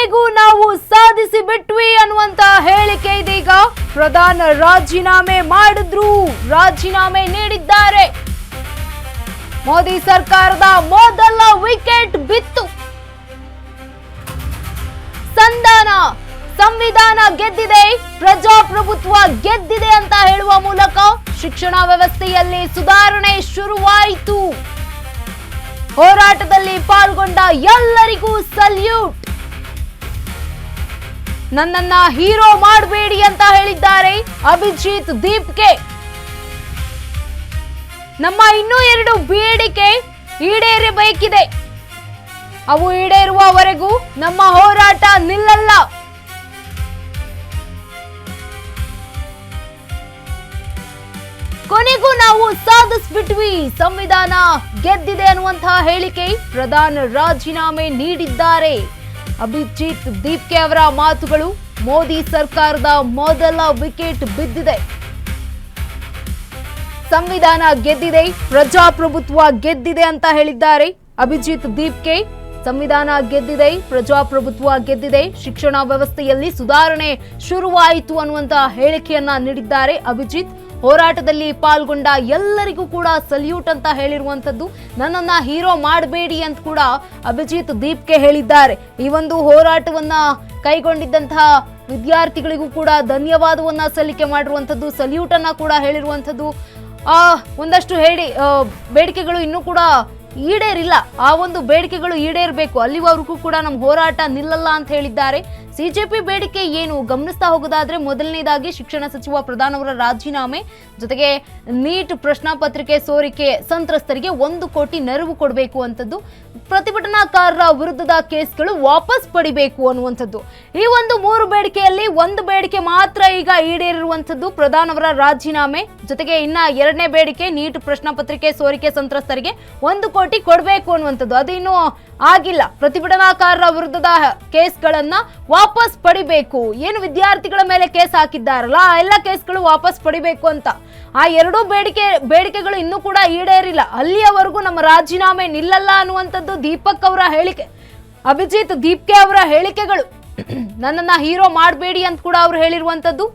ಕೊನೆಗೂ ನಾವು ಸಾಧಿಸಿ ಬಿಟ್ವಿ ಅನ್ನುವಂತ ಹೇಳಿಕೆ ಇದೀಗ ಪ್ರಧಾನ ರಾಜೀನಾಮೆ ಮಾಡಿದ್ರು, ರಾಜೀನಾಮೆ ನೀಡಿದ್ದಾರೆ. ಮೋದಿ ಸರ್ಕಾರದ ಮೊದಲ ವಿಕೆಟ್ ಬಿತ್ತು. ಸಂವಿಧಾನ ಗೆದ್ದಿದೆ, ಪ್ರಜಾಪ್ರಭುತ್ವ ಗೆದ್ದಿದೆ ಅಂತ ಹೇಳುವ ಮೂಲಕ ಶಿಕ್ಷಣ ವ್ಯವಸ್ಥೆಯಲ್ಲಿ ಸುಧಾರಣೆ ಶುರುವಾಯಿತು. ಹೋರಾಟದಲ್ಲಿ ಪಾಲ್ಗೊಂಡ ಎಲ್ಲರಿಗೂ ಸಲ್ಯೂಟ್. ನನ್ನನ್ನ ಹೀರೋ ಮಾಡಬೇಡಿ ಅಂತ ಹೇಳಿದ್ದಾರೆ ಅಭಿಜಿತ್ ದೀಪ್ಗೆ. ನಮ್ಮ ಇನ್ನೂ 2 ಬೇಡಿಕೆ ಈಡೇರಬೇಕಿದೆ. ಅವು ಈಡೇರುವವರೆಗೂ ನಮ್ಮ ಹೋರಾಟ ನಿಲ್ಲಲ್ಲ. ಕೊನೆಗೂ ನಾವು ಸಾಧಿಸ್ಬಿಟ್ವಿ, ಸಂವಿಧಾನ ಗೆದ್ದಿದೆ ಅನ್ನುವಂತಹ ಹೇಳಿಕೆ ಪ್ರಧಾನ ರಾಜೀನಾಮೆ ನೀಡಿದ್ದಾರೆ. ಅಭಿಜಿತ್ ದೀಪ್ಗೆ ಅವರ ಮಾತುಗಳು. ಮೋದಿ ಸರ್ಕಾರದ ಮೊದಲ ವಿಕೆಟ್ ಬಿದ್ದಿದೆ. ಸಂವಿಧಾನ ಗೆದ್ದಿದೆ, ಪ್ರಜಾಪ್ರಭುತ್ವ ಗೆದ್ದಿದೆ ಅಂತ ಹೇಳಿದ್ದಾರೆ ಅಭಿಜಿತ್ ದೀಪ್ಗೆ. ಸಂವಿಧಾನ ಗೆದ್ದಿದೆ, ಪ್ರಜಾಪ್ರಭುತ್ವ ಗೆದ್ದಿದೆ, ಶಿಕ್ಷಣ ವ್ಯವಸ್ಥೆಯಲ್ಲಿ ಸುಧಾರಣೆ ಶುರುವಾಯಿತು ಅನ್ನುವಂತ ಹೇಳಿಕೆಯನ್ನ ನೀಡಿದ್ದಾರೆ ಅಭಿಜಿತ್. ಹೋರಾಟದಲ್ಲಿ ಪಾಲ್ಗೊಂಡ ಎಲ್ಲರಿಗೂ ಕೂಡ ಸಲ್ಯೂಟ್ ಅಂತ ಹೇಳಿರುವಂತದ್ದು. ನನ್ನನ್ನ ಹೀರೋ ಮಾಡಬೇಡಿ ಅಂತ ಕೂಡ ಅಭಿಜಿತ್ ದೀಪ್ಗೆ ಹೇಳಿದ್ದಾರೆ. ಈ ಒಂದು ಹೋರಾಟವನ್ನ ಕೈಗೊಂಡಿದ್ದಂತಹ ವಿದ್ಯಾರ್ಥಿಗಳಿಗೂ ಕೂಡ ಧನ್ಯವಾದವನ್ನ ಸಲ್ಲಿಕೆ ಮಾಡಿರುವಂತದ್ದು, ಸಲ್ಯೂಟ್ ಅನ್ನ ಕೂಡ ಹೇಳಿರುವಂತದ್ದು. ಒಂದಷ್ಟು ಬೇಡಿಕೆಗಳು ಇನ್ನೂ ಕೂಡ ಈಡೇರಿಲ್ಲ. ಆ ಒಂದು ಬೇಡಿಕೆಗಳು ಈಡೇರಬೇಕು, ಅಲ್ಲಿವರೆಗೂ ಕೂಡ ನಮ್ಮ ಹೋರಾಟ ನಿಲ್ಲಲ್ಲ ಅಂತ ಹೇಳಿದ್ದಾರೆ. ಸಿಜೆಪಿ ಬೇಡಿಕೆ ಏನು ಗಮನಿಸ್ತಾ ಹೋಗೋದಾದ್ರೆ, ಮೊದಲನೇದಾಗಿ ಶಿಕ್ಷಣ ಸಚಿವ ಪ್ರಧಾನ್ ಅವರ ರಾಜೀನಾಮೆ, ಜೊತೆಗೆ ನೀಟ್ ಪ್ರಶ್ನಾ ಪತ್ರಿಕೆ ಸೋರಿಕೆ ಸಂತ್ರಸ್ತರಿಗೆ 1 ಕೋಟಿ ನೆರವು ಕೊಡಬೇಕು ಅಂತದ್ದು, ಪ್ರತಿಭಟನಾಕಾರರ ವಿರುದ್ಧದ ಕೇಸ್ಗಳು ವಾಪಸ್ ಪಡಿಬೇಕು ಅನ್ನುವಂಥದ್ದು. ಈ ಒಂದು 3 ಬೇಡಿಕೆಯಲ್ಲಿ 1 ಬೇಡಿಕೆ ಮಾತ್ರ ಈಗ ಈಡೇರಿರುವಂಥದ್ದು, ಪ್ರಧಾನ್ ಅವರ ರಾಜೀನಾಮೆ. ಜೊತೆಗೆ ಇನ್ನ 2ನೇ ಬೇಡಿಕೆ ನೀಟ್ ಪ್ರಶ್ನಾ ಪತ್ರಿಕೆ ಸೋರಿಕೆ ಸಂತ್ರಸ್ತರಿಗೆ 1 ಕೋಟಿ ಕೊಡಬೇಕು ಅನ್ನುವಂಥದ್ದು. ಅದು ಇನ್ನೂ ಆಗಿಲ್ಲ. ಪ್ರತಿಭಟನಾಕಾರರ ವಿರುದ್ಧದ ಕೇಸ್ಗಳನ್ನ ವಾಪಸ್ ಪಡಿಬೇಕು. ಏನು ವಿದ್ಯಾರ್ಥಿಗಳ ಮೇಲೆ ಕೇಸ್ ಹಾಕಿದ್ದಾರಲ್ಲ, ಆ ಎಲ್ಲ ಕೇಸ್ಗಳು ವಾಪಸ್ ಪಡಿಬೇಕು ಅಂತ. ಆ 2 ಬೇಡಿಕೆಗಳು ಇನ್ನೂ ಕೂಡ ಈಡೇರಿಲ್ಲ. ಅಲ್ಲಿಯವರೆಗೂ ನಮ್ಮ ರಾಜೀನಾಮೆ ನಿಲ್ಲಲ್ಲ ಅನ್ನುವಂಥದ್ದು ದೀಪಕ್ ಅವರ ಹೇಳಿಕೆ, ಅಭಿಜಿತ್ ದೀಪ್ಗೆ ಅವರ ಹೇಳಿಕೆಗಳು. ನನ್ನನ್ನ ಹೀರೋ ಮಾಡಬೇಡಿ ಅಂತ ಕೂಡ ಅವರು ಹೇಳಿರುವಂತದ್ದು.